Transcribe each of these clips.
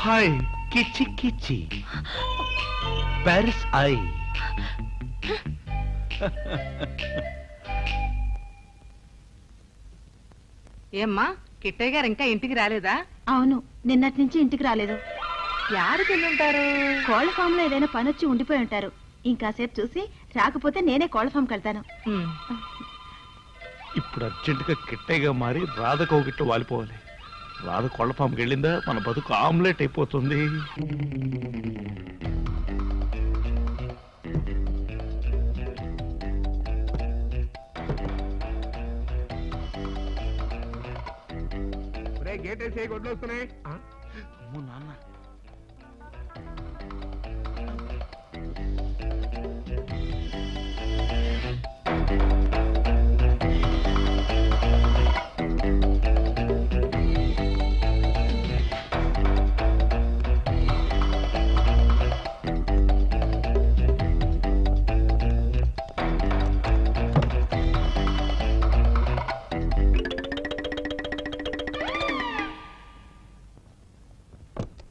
Hi కిచి కిచి ప్యారిస్ ఐ. ఏమ్మా కిట్టయ్య గారు ఇంకా ఇంటికి రాలేదా? అవును, నిన్నటి నుంచి ఇంటికి రాలేదు. యాడికి వెళ్ళుంటారు? కోళ్ల ఫామ్ లో ఏదైనా పని వచ్చి ఉండిపోయి ఉంటారు. ఇంకాసేపు చూసి రాకపోతే నేనే కోళ్ల ఫామ్కి వెళ్తాను. ఇప్పుడు అర్జెంటుగా కిట్టయ్యగా మారి రాధ కోగిట్లో వాలిపోవాలి. రాధ కోళ్ల ఫామ్కి వెళ్ళిందా మన బతుకు ఆమ్లెట్ అయిపోతుంది. గేట్ వేసి గొడ్లు వస్తున్నాయి. అమ్మో నాన్న,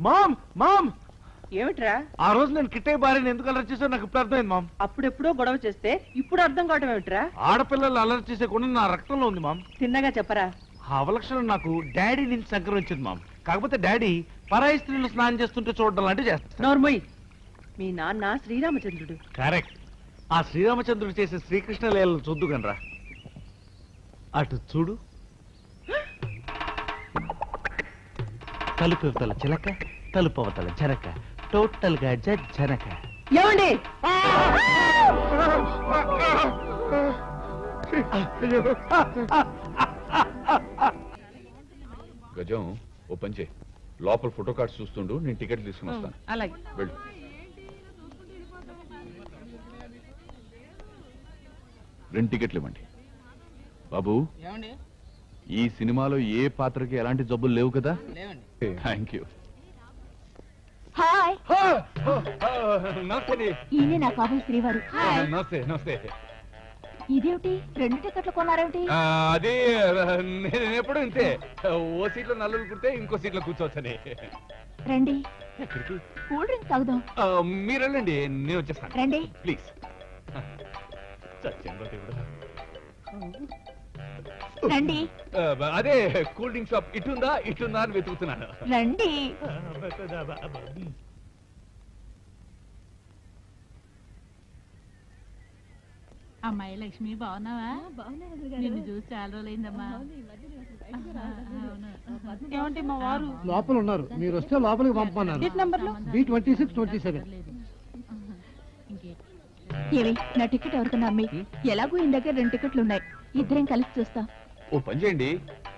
మామ్ మామ్ ఏమిట్రా? ఆ రోజు నేను కిట్టయ్య భార్యని ఎందుకు అలర్ట్ చేశాను నాకు ఇప్పుడు అర్థమైంది మామ్. అప్పుడెప్పుడో గొడవ చేస్తే ఇప్పుడు అర్థం కావటం ఏమిట్రా? ఆడపిల్లలు అలర్ట్ చేసే కొన్ని నా రక్తంలో ఉంది మామ్. తిన్నగా చెప్పరా. ఆ అవలక్షణం నాకు డాడీ నుంచి సంక్రమించింది మామ్. కాకపోతే డాడీ పరాయి స్త్రీలు స్నానం చేస్తుంటే చూడడం లాంటివి చేస్తాను. నోర్మోయ్, మీ నాన్న శ్రీరామచంద్రుడు. కరెక్ట్. ఆ శ్రీరామచంద్రుడు చేసే శ్రీకృష్ణ లీలలు చూద్దు కనరా. అటు చూడు, తలుపు అవతల చిలక, తలుపు అవతల జనక, టోటల్ గా జనక. ఏమండి? గజం ఓ పంచే, లోపల ఫోటో కార్డ్స్ చూస్తుండు, నేను టికెట్ తీసుకుని వస్తాను. అలాగే వెళ్ళు. రెండు టికెట్లు ఇవ్వండి. బాబు, ఈ సినిమాలో ఏ పాత్రకి ఎలాంటి జబ్బులు లేవు కదా? Thank you. హాయ్, నమస్తే. ఈయనే నా కాబోయే శ్రీవారు. నమస్తే నమస్తే. ఇదేమిటి, 2 టికెట్లు కొన్నారేమిటి? అదే నేను ఎప్పుడు ఇంతే, ఓ సీట్లో నల్లులు కుడితే ఇంకో సీట్లో కూర్చోవచ్చని. రండి, ఎక్కడికి? కూల్ డ్రింక్ తాగుదాం. మీరు వెళ్ళండి, నేను వచ్చేస్తాను. రండి ప్లీజ్. సత్యంలో దేవుడా. రండి. అదే కూల్ డ్రింక్ షాప్ ఇటుందా ఇటుందా అని వెతుకుతున్నాను. రండి. అమ్మాయి లక్ష్మి, బాగున్నావా? నిన్ను చూసి చాలా రోజులైందమ్మా. ఏమంటే మా వారు లోపల ఉన్నారు, మీరు వస్తే లోపలికి పంపమన్నారు. B26 27. ఏవి, నా టికెట్ ఎవరికన్నా అమ్మి. ఎలాగో ఈ దగ్గర 2 టికెట్లు ఉన్నాయి, ఇద్దరం కలిసి చూస్తాం. ఓ పని చేయండి,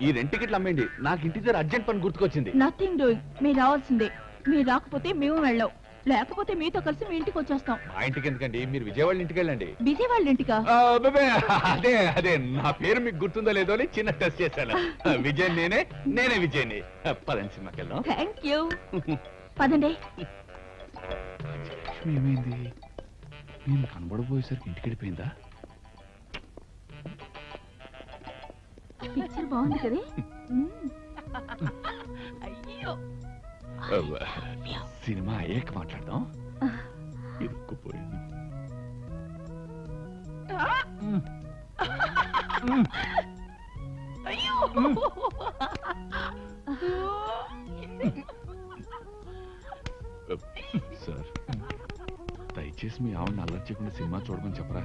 ఈ 2 టికెట్లు అమ్మేయండి. నాకు ఇంటి దగ్గర అర్జెంట్ పని గుర్తుకొచ్చింది. Nothing doing. మీరు రావాల్సిందే. మీరు రాకపోతే మేము వెళ్ళాం, లేకపోతే మీతో కలిసి మీ ఇంటికి వచ్చేస్తాం. మా ఇంటికి ఎందుకండి, మీరు విజయవాడ ఇంటికి వెళ్ళండి. బిజీ వాళ్ళ ఇంటికా? అదే అదే, నా పేరు మీకు గుర్తుందో లేదో అని చిన్న టెస్ట్ చేశాను. విజయ్ నేనే విజయ్ని. పదండి సినిమాకి వెళ్దాం. Thank you. పదండి. ఏమైంది, నేను కనబడబోయేసరికి ఇంటికి వెళ్ళిపోయిందా? పిక్చర్ బాగుంది కదా? సినిమా అయ్యాక మాట్లాడదాం. ఇరుక్కుపోయింది. సార్, దయచేసి మీ ఆవిడని అల్లరి చేయకుండా సినిమా చూడమని చెప్పరా.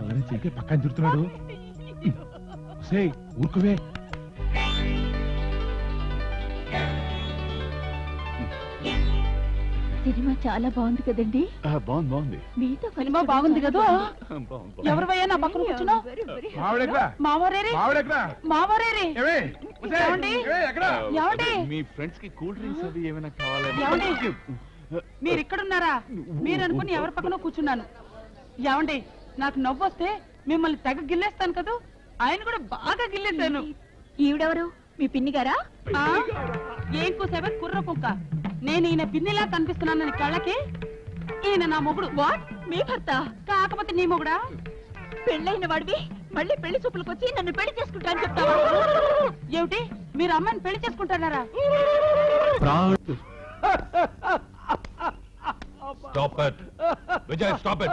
అల్లరి చేయకే పక్కన తిరుగుతున్నాడు. ఊరుకువే. సినిమా చాలా బాగుంది కదండి? బాగుంది. మీతో సినిమా బాగుంది కదా? ఎవరివయ్యా నా పక్కన కూర్చున్నావు? మీ ఫ్రెండ్స్ కి కూల్ డ్రింక్స్ అవి ఏమైనా కావాలి? మీరు ఇక్కడున్నారా? మీరు అనుకుని ఎవరి పక్కన కూర్చున్నాను. ఏమండి, నాకు నవ్వు వస్తే మిమ్మల్ని తెగ గిల్లేస్తాను కదా, ఆయన కూడా బాగా గిల్లేశాను. ఈవిడెవరు? మీ పిన్ని గారా? ఏం కూసేవే కుర్ర కుక్క. నేను ఈయన పిన్నిలా కనిపిస్తున్నానని కళ్ళకి, ఈయన నా మొగుడు. వాట్? మీ భర్త? కాకపోతే నీ మొగుడా? పెళ్ళైన వాడివి మళ్ళీ పెళ్లి చూపులకు వచ్చి నన్ను పెళ్లి చేసుకుంటా అని చెప్తావా? ఏమిటి, మీరు అమ్మాయిని పెళ్లి చేసుకుంటున్నారా? Stop it. Vijay, stop it.